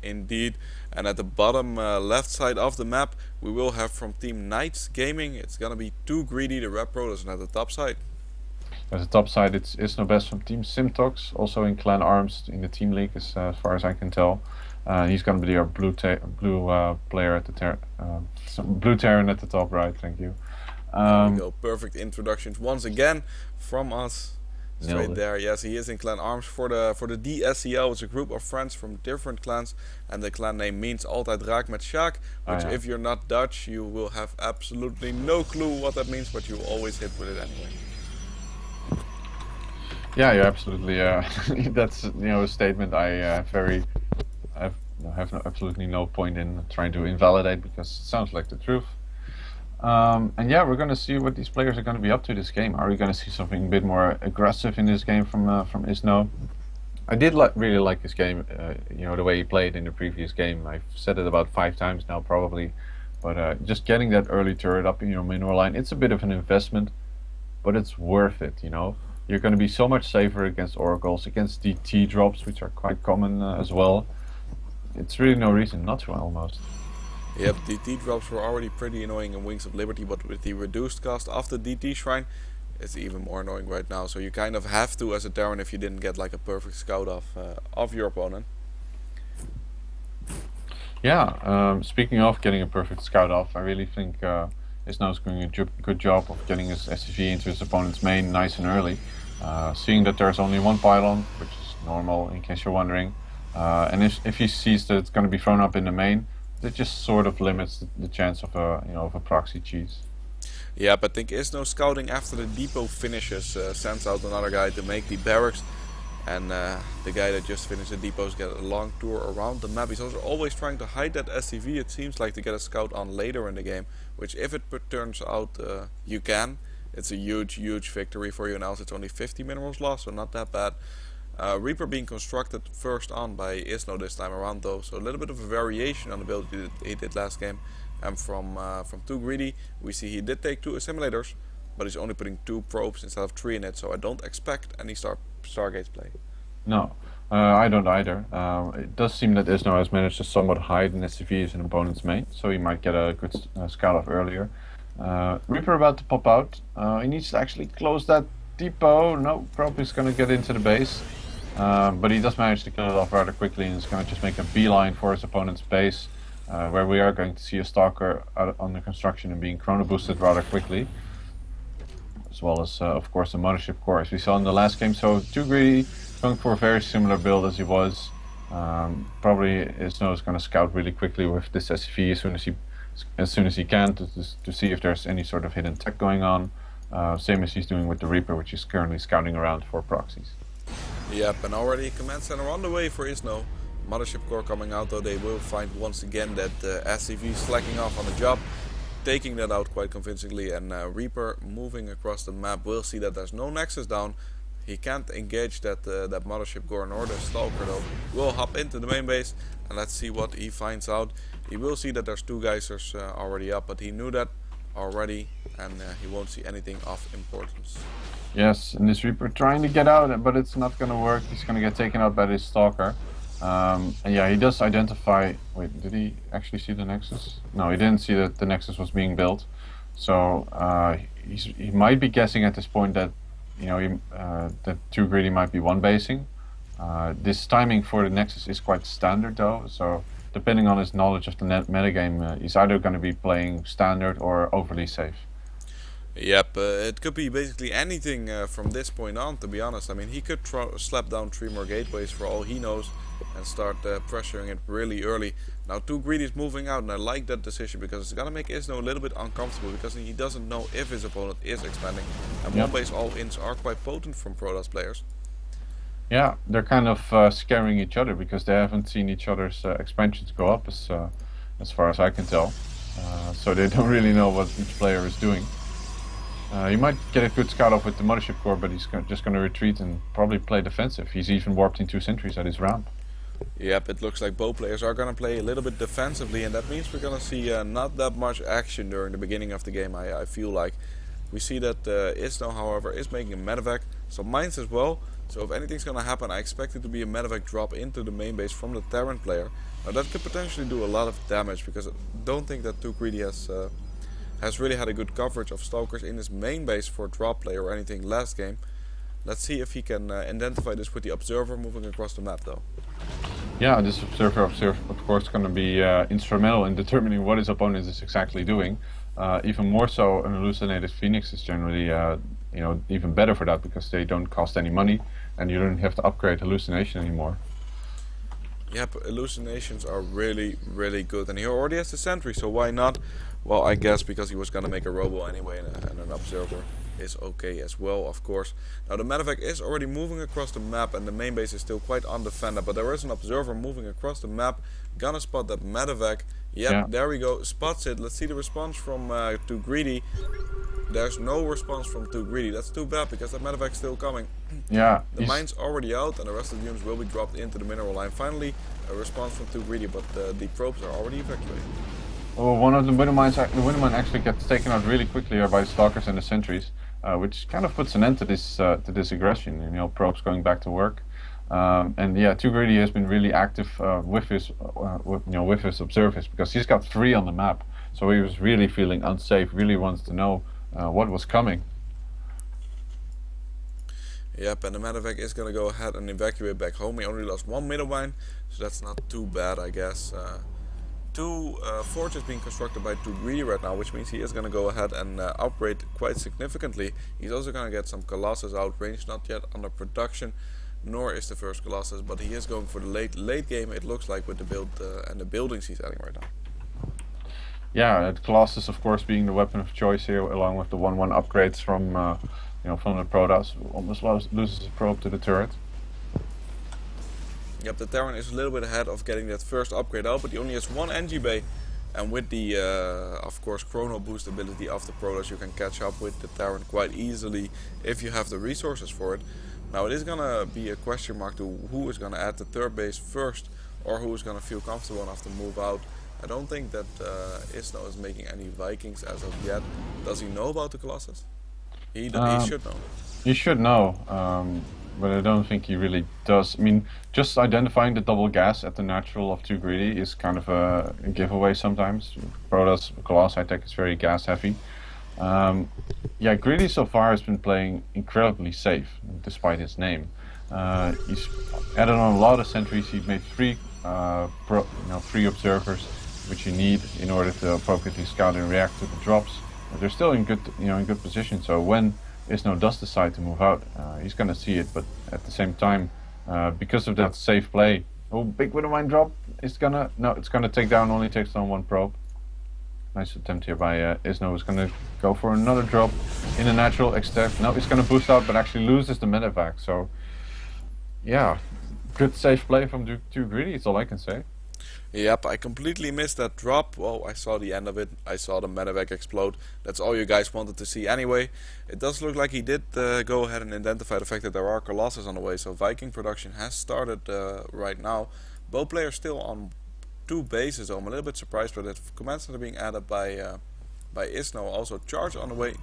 indeed. And at the bottom left side of the map, we will have from Team Knights Gaming. It's gonna be TooGreedy, the rep pro, that's at the top side. At the top side, it's Izno Best from Team Simtox, also in Clan Arms in the team league, as far as I can tell. He's going to be our blue player at the blue Terran at the top right. Thank you. There we go. Perfect introductions once again from us. Straight there. Yes, he is in Clan Arms for the DSCL. It's a group of friends from different clans, and the clan name means Altijd Raak met Sjaak, which if you're not Dutch, you will have absolutely no clue what that means, but you always hit with it anyway. Yeah, you're absolutely. That's a statement I have absolutely no point in trying to invalidate, because it sounds like the truth. And yeah, we're going to see what these players are going to be up to this game. Are we going to see something a bit more aggressive in this game from Izno? I did really like this game, the way he played in the previous game. I've said it about 5 times now probably, but just getting that early turret up in your minor line, it's a bit of an investment, but it's worth it, You're going to be so much safer against oracles, against DT drops, which are quite common as well. It's really no reason not to, almost. Yep, DT drops were already pretty annoying in Wings of Liberty, but with the reduced cost of the DT Shrine, it's even more annoying right now. So you kind of have to as a Terran if you didn't get like a perfect scout of your opponent. Yeah, speaking of getting a perfect scout off, I really think IzNo is doing a good job of getting his SCV into his opponent's main nice and early. Seeing that there's only one pylon, which is normal in case you're wondering, and if he sees that it's going to be thrown up in the main, that just sort of limits the chance of a proxy cheese. Yeah, but I think IzNo scouting after the depot finishes sends out another guy to make the barracks, and the guy that just finished the depots get a long tour around the map. He's also always trying to hide that SCV, it seems like, to get a scout on later in the game, which if it turns out you can, it's a huge victory for you. And also it's only 50 minerals lost, so not that bad. Reaper being constructed first on by IzNo this time around though, so a little bit of a variation on the build he did last game. And from TooGreedy, we see he did take 2 assimilators, but he's only putting 2 probes instead of 3 in it, so I don't expect any Stargates play. No, I don't either. It does seem that IzNo has managed to somewhat hide an SCV as an opponent's main, so he might get a good scout off earlier. Reaper about to pop out. He needs to actually close that depot. No, probably is going to get into the base. But he does manage to kill it off rather quickly, and is going to just make a beeline for his opponent's base, where we are going to see a Stalker under construction and being chrono boosted rather quickly, as well as of course the Mothership Core as we saw in the last game. So TooGreedy going for a very similar build as he was. Probably IzNo is going to scout really quickly with this SCV as soon as he can to see if there's any sort of hidden tech going on. Same as he's doing with the Reaper, which is currently scouting around for proxies. Yep, and already a command center on the way for IzNo. Mothership Core coming out though, they will find once again that SCV slacking off on the job, taking that out quite convincingly, and Reaper moving across the map will see that there's no Nexus down. He can't engage that Mothership Core nor the Stalker though. Will hop into the main base, and let's see what he finds out. He will see that there's 2 geysers already up, but he knew that already, and he won't see anything of importance. Yes, and this Reaper trying to get out, but it's not going to work. He's going to get taken out by this Stalker. And yeah, he does identify... Wait, did he actually see the Nexus? No, he didn't see that the Nexus was being built. So he might be guessing at this point that that TooGreedy might be one basing. This timing for the Nexus is quite standard though, so depending on his knowledge of the metagame, he's either going to be playing standard or overly safe. Yep, it could be basically anything from this point on, to be honest. I mean, he could slap down 3 more gateways for all he knows and start pressuring it really early. Now TooGreedy is moving out, and I like that decision because it's gonna make IzNo a little bit uncomfortable, because he doesn't know if his opponent is expanding. And one base all-ins are quite potent from Protoss players. Yeah, they're kind of scaring each other because they haven't seen each other's expansions go up as far as I can tell. So they don't really know what each player is doing. He might get a good scout off with the Mothership Core, but he's just going to retreat and probably play defensive. He's even warped in 2 sentries at his ramp. Yep, it looks like both players are going to play a little bit defensively, and that means we're going to see not that much action during the beginning of the game, I feel like. We see that IzNo, however, is making a medevac, some mines as well. So if anything's going to happen, I expect it to be a medevac drop into the main base from the Terran player. Now that could potentially do a lot of damage, because I don't think that TooGreedy has really had a good coverage of Stalkers in his main base for drop play or anything last game. Let's see if he can identify this with the observer moving across the map though. Yeah, this observer, of course, going to be instrumental in determining what his opponent is exactly doing. Even more so, an hallucinated Phoenix is generally, even better for that, because they don't cost any money, and you don't have to upgrade hallucination anymore. Yep, hallucinations are really, really good, and he already has the sentry, so why not? Well, I guess because he was gonna make a robo anyway, and an observer is okay as well, of course. Now the medevac is already moving across the map, and the main base is still quite undefended, but there is an observer moving across the map, gonna spot that medevac. Yep, yeah. There we go, spots it. Let's see the response from TooGreedy. There's no response from TooGreedy. That's too bad, because that medevac's still coming. Yeah. The mine's already out, and the rest of the units will be dropped into the mineral line. Finally, a response from TooGreedy, but the probes are already evacuated. Oh, one of the winter mines actually gets taken out really quickly here by the Stalkers and the sentries, which kind of puts an end to this aggression. Probes going back to work. And yeah, TooGreedy has been really active with his observers, because he's got 3 on the map. So he was really feeling unsafe. Really wants to know what was coming. Yep, and the medevac is gonna go ahead and evacuate back home. He only lost 1 middle mine, so that's not too bad, I guess. 2 forges being constructed by TooGreedy right now, which means he is gonna go ahead and upgrade quite significantly. He's also gonna get some Colossus out, range not yet under production, nor is the first Colossus, but he is going for the late game, it looks like, with the build and the buildings he's adding right now. Yeah, Colossus, of course, being the weapon of choice here, along with the 1/1 upgrades from the Protoss. Almost loses a probe to the turret. Yep, the Terran is a little bit ahead of getting that first upgrade out, but he only has 1 NG bay, and with the, of course, chrono boost ability of the Protoss, you can catch up with the Terran quite easily if you have the resources for it. Now it is gonna be a question mark to who is gonna add the third base first, or who is gonna feel comfortable enough to move out. I don't think that Izno is making any Vikings as of yet. Does he know about the Colossus? He should know. He should know, but I don't think he really does. I mean, just identifying the double gas at the natural of TooGreedy is kind of a giveaway sometimes. Protoss Colossi tech is very gas heavy. Yeah, Greedy so far has been playing incredibly safe, despite his name. He's added on a lot of sentries. He's made 3 observers, which you need in order to appropriately scout and react to the drops. But they're still in good position. So when Izno does decide to move out, he's gonna see it. But at the same time, because of that safe play, big widow mine drop. It's gonna take down. Only takes down 1 probe. Nice attempt here by Izno. Is gonna go for another drop in a natural extract. No, it's gonna boost out, but actually loses the medevac. So yeah, good safe play from TooGreedy. It's all I can say. Yep, I completely missed that drop. Well, I saw the end of it. I saw the medevac explode. That's all you guys wanted to see anyway. It does look like he did go ahead and identify the fact that there are Colossus on the way. So Viking production has started right now. Both players still on 2 bases. So I'm a little bit surprised by that. Commands that are being added by Izno. Also charge on the way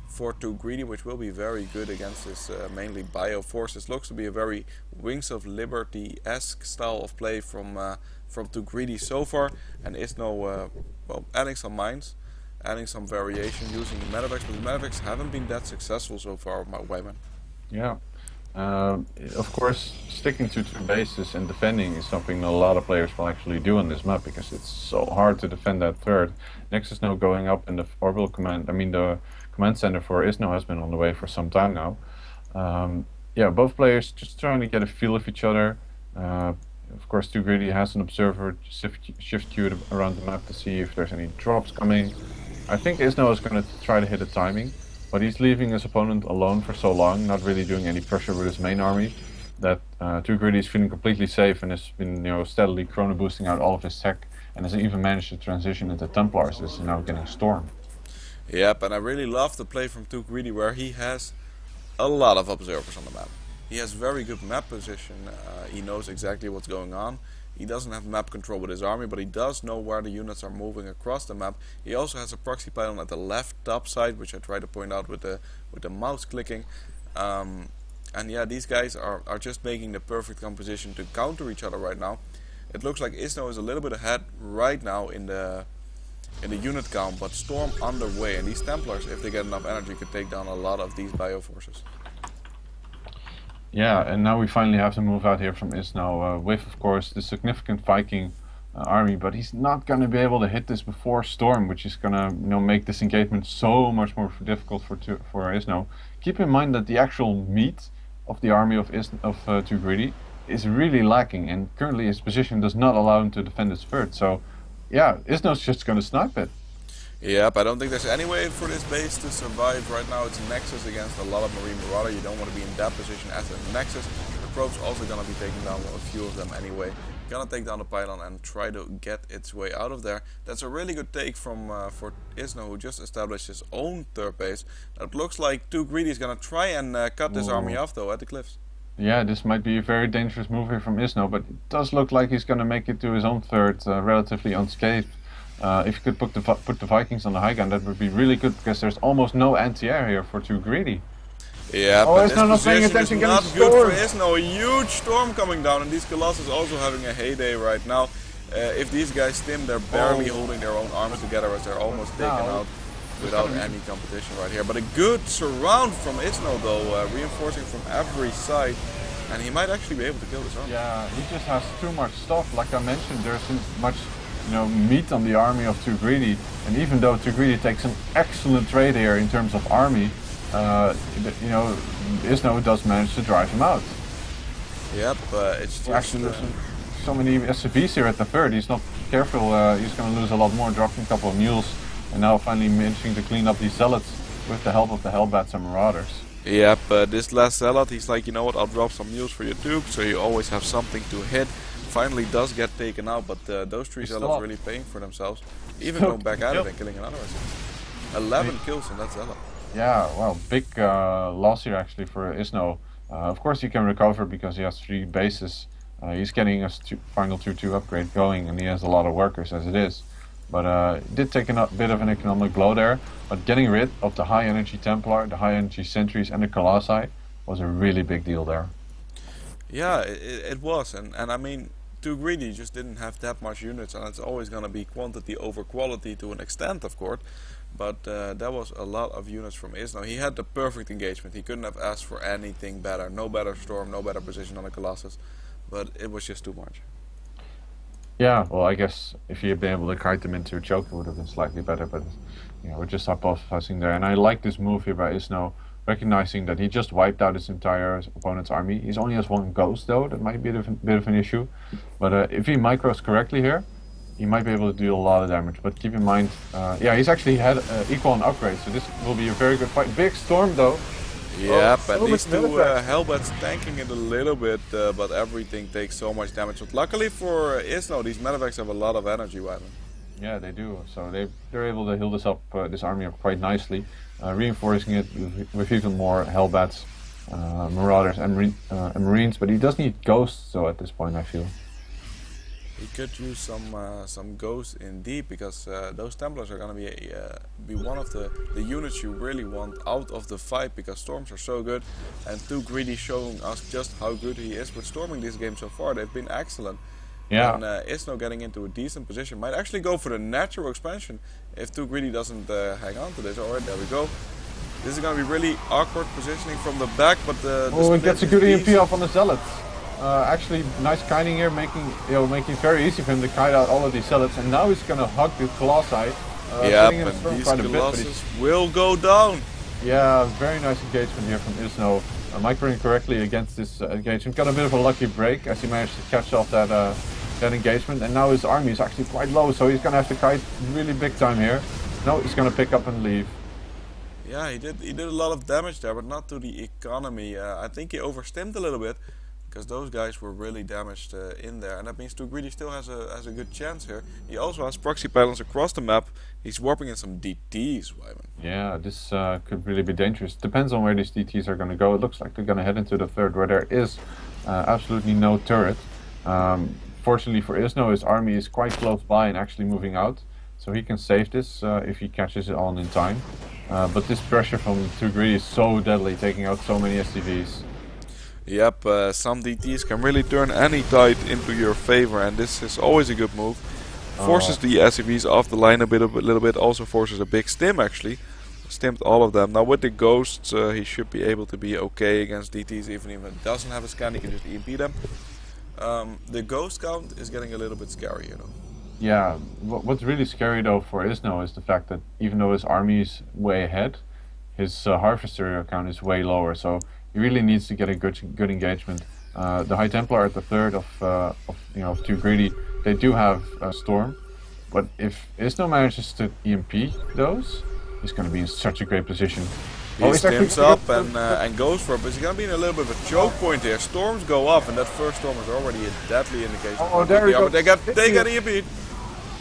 for TooGreedy, which will be very good against this mainly bio force. This looks to be a very Wings of Liberty-esque style of play from TooGreedy so far, and Izno adding some mines, adding some variation using the medevacs, but the medevacs haven't been that successful so far, my Wyman. Yeah, of course, sticking to 2 bases and defending is something a lot of players will actually do on this map, because it's so hard to defend that third. Nexus now going up in the orbital command. The command center for Izno has been on the way for some time now. Yeah, both players just trying to get a feel of each other. Of course, TooGreedy has an observer shift queued around the map to see if there's any drops coming. I think Izno is going to try to hit the timing, but he's leaving his opponent alone for so long, not really doing any pressure with his main army, that TooGreedy is feeling completely safe and has been steadily chrono boosting out all of his tech, and has even managed to transition into Templars. This is now getting stormed. Yep, and I really love the play from TooGreedy, where he has a lot of observers on the map. He has very good map position. He knows exactly what's going on. He doesn't have map control with his army, but he does know where the units are moving across the map. He also has a proxy pylon at the left top side, which I try to point out with the mouse clicking. And yeah, these guys are just making the perfect composition to counter each other right now. It looks like Izno is a little bit ahead right now in the unit count, but Storm underway, and these Templars, if they get enough energy, could take down a lot of these Bioforces. Yeah, and now we finally have to move out here from Izno with, of course, the significant Viking army, but he's not going to be able to hit this before Storm, which is going to make this engagement so much more difficult for Izno. Keep in mind that the actual meat of the army of TooGreedy is really lacking, and currently his position does not allow him to defend his third. So, yeah, IzNo's just going to snipe it. Yep, I don't think there's any way for this base to survive right now. It's a Nexus against a lot of Marine Marauder. You don't want to be in that position as a Nexus. The probe's also going to be taking down a few of them anyway. Gonna take down the pylon and try to get its way out of there. That's a really good take from for IzNo, who just established his own third base. It looks like TooGreedy is gonna try and cut this army off though at the cliffs. Yeah, this might be a very dangerous move here from IzNo, but it does look like he's gonna make it to his own third relatively unscathed. If you could put the Vikings on the high ground, that would be really good, because there's almost no anti-air here for TooGreedy. Yeah, but this position is not good for IzNo. A huge storm coming down, and these Colossus also having a heyday right now. If these guys stim, they're barely holding their own arms together, as they're almost taken out without any competition right here. But a good surround from IzNo though, reinforcing from every side, and he might actually be able to kill this army. Yeah, he just has too much stuff. Like I mentioned, there's too much meat on the army of TooGreedy, and even though TooGreedy takes an excellent trade here in terms of army, IzNo does manage to drive him out. Yep, it's just... Actually, there's so many SCVs here at the third. He's not careful, he's going to lose a lot more, dropping a couple of mules, and now finally managing to clean up these Zealots with the help of the Hellbats and Marauders. Yep, this last Zealot, he's like, you know what, I'll drop some mules for your Duke, so you always have something to hit. Finally does get taken out, but those three Zealots really paying for themselves. Even going back at it and killing another SCV. 11 kills in that Zealot. Yeah, well, big loss here actually for IzNo. Of course he can recover because he has 3 bases. He's getting a final 2-2 upgrade going, and he has a lot of workers as it is. But it did take a bit of an economic blow there. But getting rid of the high energy Templar, the high energy Sentries and the Colossi was a really big deal there. Yeah, it was, and I mean, TooGreedy just didn't have that much units, and it's always going to be quantity over quality to an extent, of course. But that was a lot of units from IzNo. He had the perfect engagement. He couldn't have asked for anything better. No better storm, no better position on the Colossus. But it was just too much. Yeah, well, I guess if he had been able to kite them into a choke, it would have been slightly better. But we're just hypothesizing there. And I like this move here by IzNo, recognizing that he just wiped out his entire opponent's army. He only has 1 ghost though. That might be a bit of an issue. But if he micros correctly here, he might be able to do a lot of damage, but keep in mind, yeah, he's actually had equal on upgrade, so this will be a very good fight. Big storm though. Yeah, but these 2 Hellbats tanking it a little bit, but everything takes so much damage. But luckily for IzNo, these Medivacs have a lot of energy, Wyman. Yeah, they do. So they're able to heal this army up quite nicely, reinforcing it with even more Hellbats, Marauders, and Marines. But he does need ghosts, so at this point, I feel. He could use some ghosts indeed, because those Templars are going to be one of the units you really want out of the fight, because storms are so good, and TooGreedy showing us just how good he is with storming this game so far. They've been excellent. Yeah. And IzNo getting into a decent position might actually go for the natural expansion if TooGreedy doesn't hang on to this. Alright, there we go. This is going to be really awkward positioning from the back, but it gets a good EMP off on the Zealots. Actually, nice kiting here, making it very easy for him to kite out all of these Zealots, and now he's gonna hug the Colossi. Yeah, but these Colossus will go down. Yeah, very nice engagement here from IzNo. Microing correctly against this engagement. Got a bit of a lucky break as he managed to catch off that engagement, and now his army is actually quite low, so he's gonna have to kite really big time here. No, he's gonna pick up and leave. Yeah, he did a lot of damage there, but not to the economy. I think he overstimmed a little bit, because those guys were really damaged in there, and that means TooGreedy still has a good chance here. He also has proxy pylons across the map. He's warping in some DTs, Wyman. Yeah, this could really be dangerous. Depends on where these DTs are going to go. It looks like they're going to head into the third, where there is absolutely no turret. Fortunately for IzNo, his army is quite close by and actually moving out, so he can save this if he catches it on in time. But this pressure from TooGreedy is so deadly, taking out so many SCVs. Yep, some DTs can really turn any tide into your favor, and this is always a good move. Forces the SCVs off the line a little bit, also forces a big stim actually. Stimmed all of them. Now with the ghosts, he should be able to be okay against DTs, even if it doesn't have a scan, he can just EMP them. The ghost count is getting a little bit scary, you know. Yeah, what's really scary though for IzNo is the fact that even though his army is way ahead, his harvester count is way lower. So he really needs to get a good engagement. The High Templar at the third of TooGreedy, they do have a storm, but if IzNo manages to EMP those, he's going to be in such a great position. He stims up and goes for it, but he's going to be in a little bit of a choke point here. Storms go off, and that first storm is already a deadly indication. Oh, there we go. They got EMP.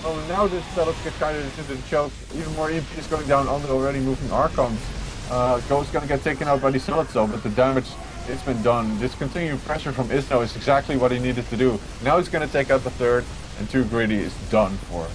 Oh, now this setup gets kind of into the choke. Even more EMP is going down on the already moving Archons. Ghost's going to get taken out by the Zealots though, but the damage, it's been done. This continued pressure from IzNo is exactly what he needed to do. Now he's going to take out the third, and TooGreedy is done for.